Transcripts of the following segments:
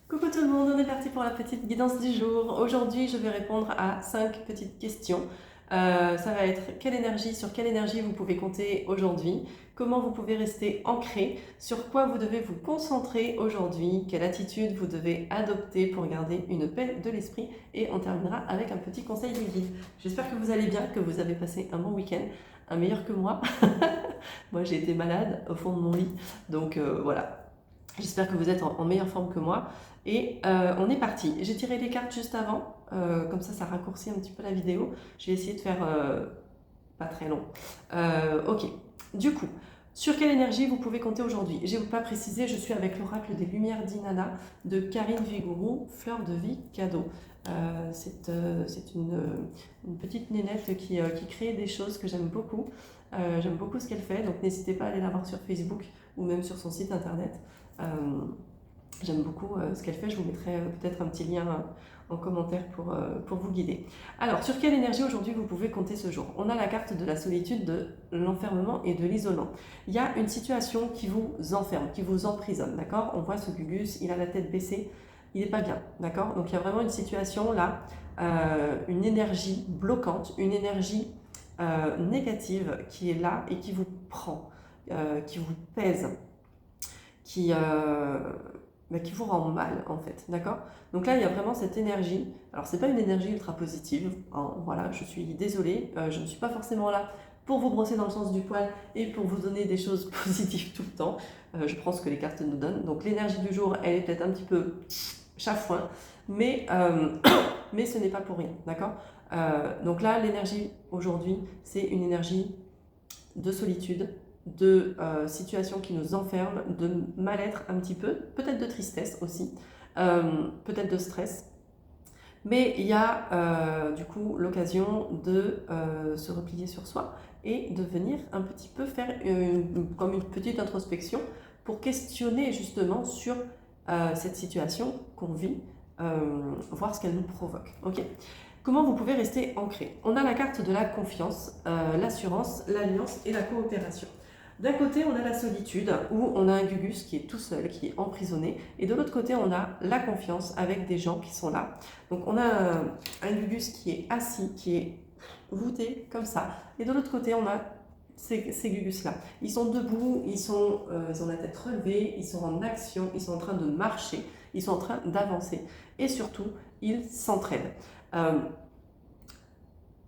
Coucou tout le monde, on est parti pour la petite guidance du jour. Aujourd'hui, je vais répondre à 5 petites questions. Ça va être sur quelle énergie vous pouvez compter aujourd'hui, comment vous pouvez rester ancré, sur quoi vous devez vous concentrer aujourd'hui, quelle attitude vous devez adopter pour garder une paix de l'esprit et on terminera avec un petit conseil du guide. J'espère que vous allez bien, que vous avez passé un bon week-end, un meilleur que moi. Moi, j'ai été malade au fond de mon lit, donc voilà. J'espère que vous êtes en meilleure forme que moi. Et on est parti. J'ai tiré les cartes juste avant, comme ça raccourcit un petit peu la vidéo. Je vais essayer de faire pas très long. Ok, du coup, sur quelle énergie vous pouvez compter aujourd'hui? Je n'ai pas précisé, je suis avec l'oracle des Lumières d'Inanna de Karine Vigourou, Fleur de vie cadeau. C'est une petite nénette qui crée des choses que j'aime beaucoup. J'aime beaucoup ce qu'elle fait, donc n'hésitez pas à aller la voir sur Facebook ou même sur son site internet. J'aime beaucoup ce qu'elle fait, je vous mettrai peut-être un petit lien en commentaire pour vous guider. Alors, sur quelle énergie aujourd'hui vous pouvez compter ce jour? On a la carte de la solitude, de l'enfermement et de l'isolement. Il y a une situation qui vous enferme, qui vous emprisonne, d'accord? On voit ce Gugus, il a la tête baissée, il n'est pas bien, d'accord? Donc il y a vraiment une situation là, une énergie bloquante, une énergie négative qui est là et qui vous prend, qui vous pèse, qui vous rend mal en fait, d'accord? Donc là il y a vraiment cette énergie, alors c'est pas une énergie ultra positive, hein, voilà, je suis désolée, je ne suis pas forcément là pour vous brosser dans le sens du poil et pour vous donner des choses positives tout le temps, je prends ce que les cartes nous donnent, donc l'énergie du jour elle est peut-être un petit peu chafouin, mais, mais ce n'est pas pour rien, d'accord? Donc là l'énergie aujourd'hui c'est une énergie de solitude, de situations qui nous enferment, de mal-être un petit peu, peut-être de tristesse aussi, peut-être de stress. Mais il y a du coup l'occasion de se replier sur soi et de venir un petit peu faire comme une petite introspection pour questionner justement sur cette situation qu'on vit, voir ce qu'elle nous provoque. Ok. Comment vous pouvez rester ancré? On a la carte de la confiance, l'assurance, l'alliance et la coopération. D'un côté, on a la solitude, où on a un Gugus qui est tout seul, qui est emprisonné. Et de l'autre côté, on a la confiance avec des gens qui sont là. Donc on a un Gugus qui est assis, qui est voûté comme ça. Et de l'autre côté, on a ces Gugus-là. Ils sont debout, ils ont la tête relevée, ils sont en action, ils sont en train de marcher, ils sont en train d'avancer. Et surtout, ils s'entraident.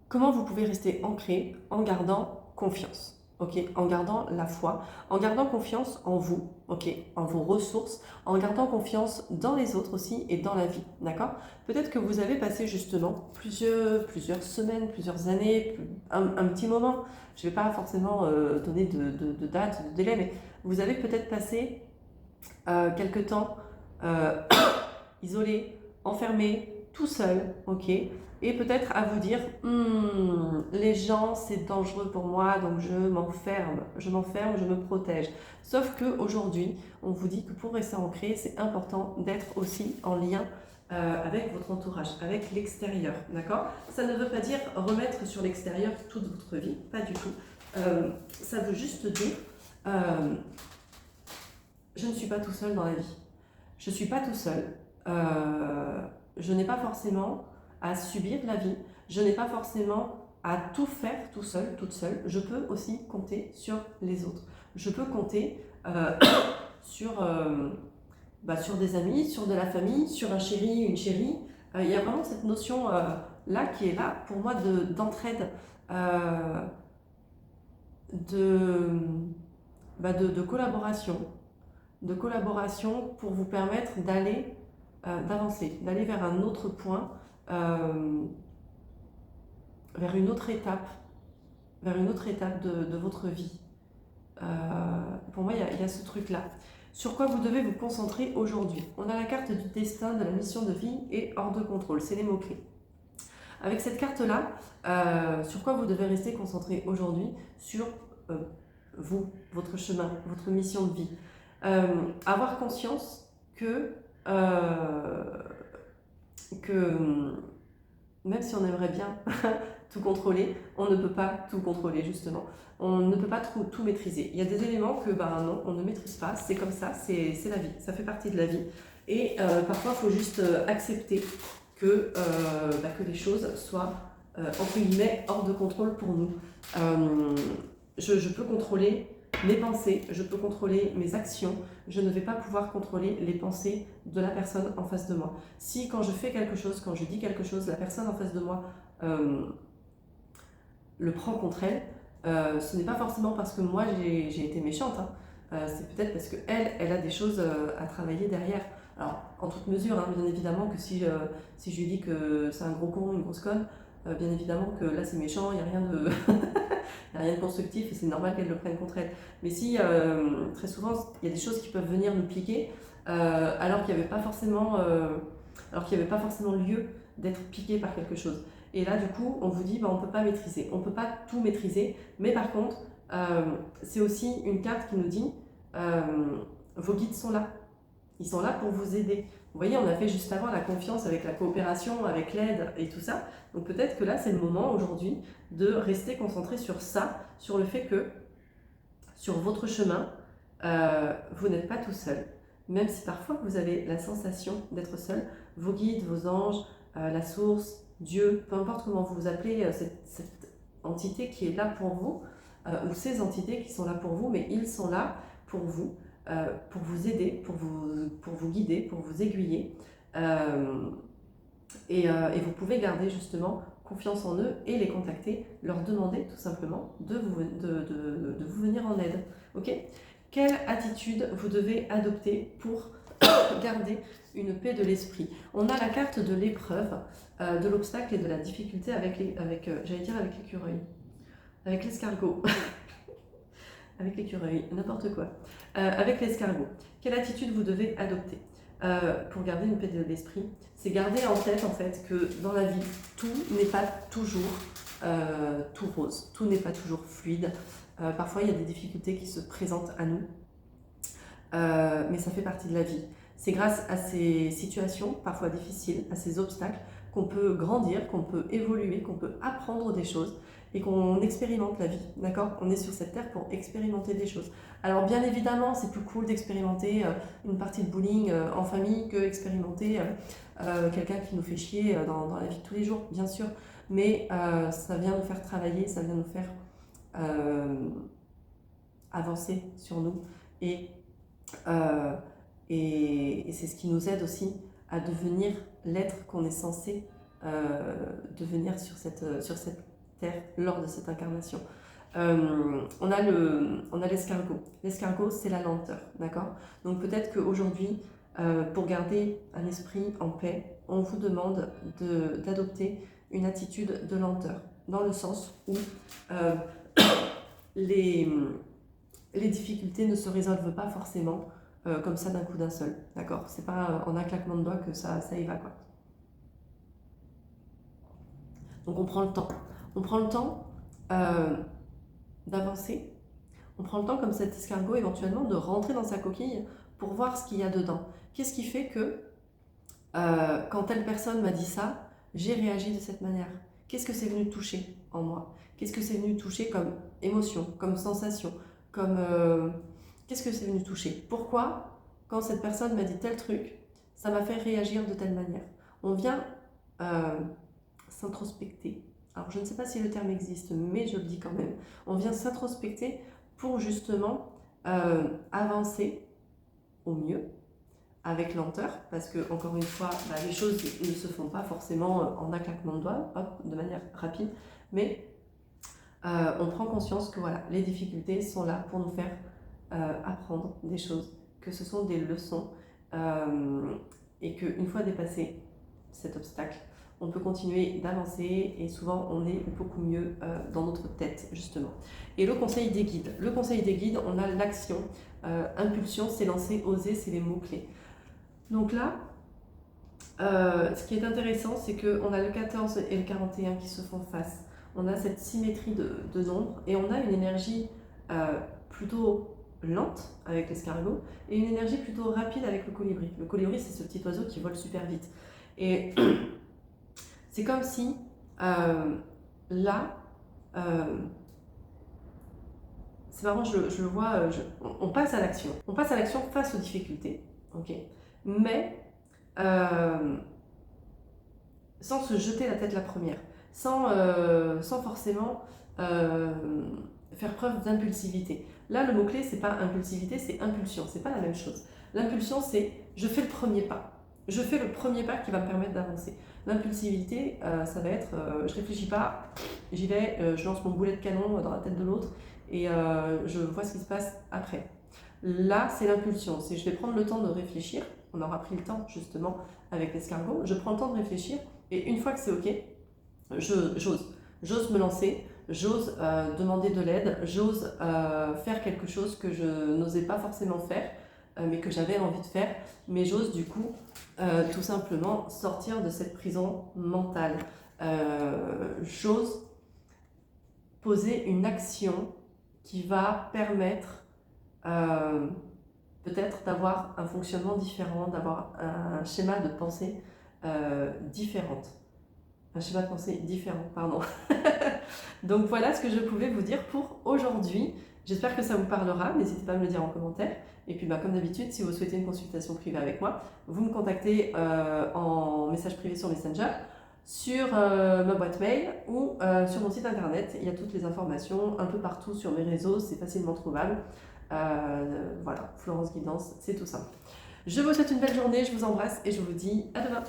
Comment vous pouvez rester ancré en gardant confiance, ok, en gardant la foi, en gardant confiance en vous, ok, en vos ressources, en gardant confiance dans les autres aussi et dans la vie, d'accord? Peut-être que vous avez passé justement plusieurs semaines, plusieurs années, un petit moment, je ne vais pas forcément donner de date, de délai, mais vous avez peut-être passé quelque temps isolé, enfermé, tout seul, ok? Et peut-être à vous dire, les gens c'est dangereux pour moi, donc je m'enferme, je me protège. Sauf qu'aujourd'hui, on vous dit que pour rester ancré, c'est important d'être aussi en lien avec votre entourage, avec l'extérieur, d'accord? Ça ne veut pas dire remettre sur l'extérieur toute votre vie, pas du tout. Ça veut juste dire, je ne suis pas tout seul dans la vie. Je ne suis pas tout seul. Je n'ai pas forcément à subir la vie. Je n'ai pas forcément à tout faire tout seul, toute seule. Je peux aussi compter sur les autres. Je peux compter sur des amis, sur de la famille, sur un chéri, une chérie. Il y a vraiment cette notion là qui est là pour moi d'entraide, de collaboration pour vous permettre d'avancer, d'aller vers un autre point, vers une autre étape de votre vie. Pour moi, il y a ce truc-là. Sur quoi vous devez vous concentrer aujourd'hui? On a la carte du destin, de la mission de vie et hors de contrôle, c'est les mots-clés. Avec cette carte-là, sur quoi vous devez rester concentré aujourd'hui? Sur vous, votre chemin, votre mission de vie. Avoir conscience que même si on aimerait bien tout contrôler, on ne peut pas tout contrôler justement. On ne peut pas tout maîtriser. Il y a des éléments que non, on ne maîtrise pas, c'est comme ça, c'est la vie, ça fait partie de la vie. Et parfois, il faut juste accepter que les choses soient, entre guillemets, hors de contrôle pour nous. Je peux contrôler mes pensées, je peux contrôler mes actions, je ne vais pas pouvoir contrôler les pensées de la personne en face de moi. Si quand je fais quelque chose, quand je dis quelque chose, la personne en face de moi le prend contre elle, ce n'est pas forcément parce que moi j'ai été méchante, hein. C'est peut-être parce qu'elle a des choses à travailler derrière. Alors, en toute mesure, hein, bien évidemment que si je lui dis que c'est un gros con, une grosse conne, bien évidemment que là c'est méchant, il n'y a rien de... il n'y a rien de constructif et c'est normal qu'elle le prenne contre elle. Mais si, très souvent, il y a des choses qui peuvent venir nous piquer alors qu'il n'y avait pas forcément, lieu d'être piqué par quelque chose. Et là, du coup, on vous dit, on ne peut pas maîtriser. On ne peut pas tout maîtriser, mais par contre, c'est aussi une carte qui nous dit, vos guides sont là. Ils sont là pour vous aider. Vous voyez, on a fait juste avant la confiance avec la coopération, avec l'aide et tout ça. Donc peut-être que là, c'est le moment aujourd'hui de rester concentré sur ça, sur le fait que sur votre chemin, vous n'êtes pas tout seul. Même si parfois vous avez la sensation d'être seul, vos guides, vos anges, la source, Dieu, peu importe comment vous vous appelez, cette entité qui est là pour vous, ou ces entités qui sont là pour vous, mais ils sont là pour vous aider, pour vous guider, pour vous aiguiller. Et vous pouvez garder justement confiance en eux et les contacter, leur demander tout simplement de vous venir en aide. Ok ? Quelle attitude vous devez adopter pour garder une paix de l'esprit? On a la carte de l'épreuve, de l'obstacle et de la difficulté avec l'écureuil, avec l'escargot. Avec l'écureuil, n'importe quoi. Avec l'escargot, quelle attitude vous devez adopter pour garder une paix de l'esprit? C'est garder en tête en fait que dans la vie, tout n'est pas toujours tout rose, tout n'est pas toujours fluide. Parfois, il y a des difficultés qui se présentent à nous, mais ça fait partie de la vie. C'est grâce à ces situations, parfois difficiles, à ces obstacles, qu'on peut grandir, qu'on peut évoluer, qu'on peut apprendre des choses et qu'on expérimente la vie, d'accord? On est sur cette terre pour expérimenter des choses. Alors bien évidemment, c'est plus cool d'expérimenter une partie de bowling en famille que expérimenter quelqu'un qui nous fait chier dans la vie de tous les jours, bien sûr. Mais ça vient nous faire travailler, ça vient nous faire avancer sur nous et c'est ce qui nous aide aussi à devenir l'être qu'on est censé devenir sur cette terre lors de cette incarnation. On a l'escargot. L'escargot, c'est la lenteur, d'accord? Donc peut-être qu'aujourd'hui, pour garder un esprit en paix, on vous demande d'adopter une attitude de lenteur, dans le sens où les difficultés ne se résolvent pas forcément comme ça d'un coup d'un seul, d'accord? C'est pas en un claquement de doigts que ça y va, quoi. Donc on prend le temps. On prend le temps d'avancer. On prend le temps, comme cet escargot, éventuellement, de rentrer dans sa coquille pour voir ce qu'il y a dedans. Qu'est-ce qui fait que, quand telle personne m'a dit ça, j'ai réagi de cette manière? Qu'est-ce que c'est venu toucher en moi? Qu'est-ce que c'est venu toucher comme émotion, comme sensation, qu'est-ce que c'est venu toucher? Pourquoi, quand cette personne m'a dit tel truc, ça m'a fait réagir de telle manière? On vient s'introspecter. Alors je ne sais pas si le terme existe, mais je le dis quand même. On vient s'introspecter pour justement avancer au mieux, avec lenteur, parce que encore une fois, les choses ne se font pas forcément en un claquement de doigts, hop, de manière rapide, mais on prend conscience que voilà, les difficultés sont là pour nous faire apprendre des choses, que ce sont des leçons, et qu'une fois dépassé cet obstacle, on peut continuer d'avancer et souvent on est beaucoup mieux dans notre tête justement. Et le conseil des guides. Le conseil des guides, on a l'action, impulsion, s'élancer, oser, c'est les mots-clés. Donc là, ce qui est intéressant, c'est qu'on a le 14 et le 41 qui se font face. On a cette symétrie de nombres et on a une énergie plutôt lente avec l'escargot et une énergie plutôt rapide avec le colibri. Le colibri, c'est ce petit oiseau qui vole super vite. Et c'est comme si là, c'est marrant, je le vois, on passe à l'action. On passe à l'action face aux difficultés, ok? Mais sans se jeter la tête la première, sans forcément faire preuve d'impulsivité. Là, le mot-clé, c'est pas impulsivité, c'est impulsion, c'est pas la même chose. L'impulsion, c'est je fais le premier pas. Je fais le premier pas qui va me permettre d'avancer. L'impulsivité, ça va être je réfléchis pas, j'y vais, je lance mon boulet de canon dans la tête de l'autre et je vois ce qui se passe après. Là, c'est l'impulsion, c'est je vais prendre le temps de réfléchir. On aura pris le temps justement avec l'escargot. Je prends le temps de réfléchir et une fois que c'est ok, j'ose me lancer, j'ose demander de l'aide, j'ose faire quelque chose que je n'osais pas forcément faire, mais que j'avais envie de faire, mais j'ose du coup tout simplement sortir de cette prison mentale. J'ose poser une action qui va permettre peut-être d'avoir un fonctionnement différent, d'avoir un schéma de pensée différent. Un schéma de pensée différent, pardon. Donc voilà ce que je pouvais vous dire pour aujourd'hui. J'espère que ça vous parlera, n'hésitez pas à me le dire en commentaire. Et puis comme d'habitude, si vous souhaitez une consultation privée avec moi, vous me contactez en message privé sur Messenger, sur ma boîte mail ou sur mon site internet. Il y a toutes les informations un peu partout sur mes réseaux, c'est facilement trouvable. Voilà, Florence Guidance, c'est tout simple. Je vous souhaite une belle journée, je vous embrasse et je vous dis à demain.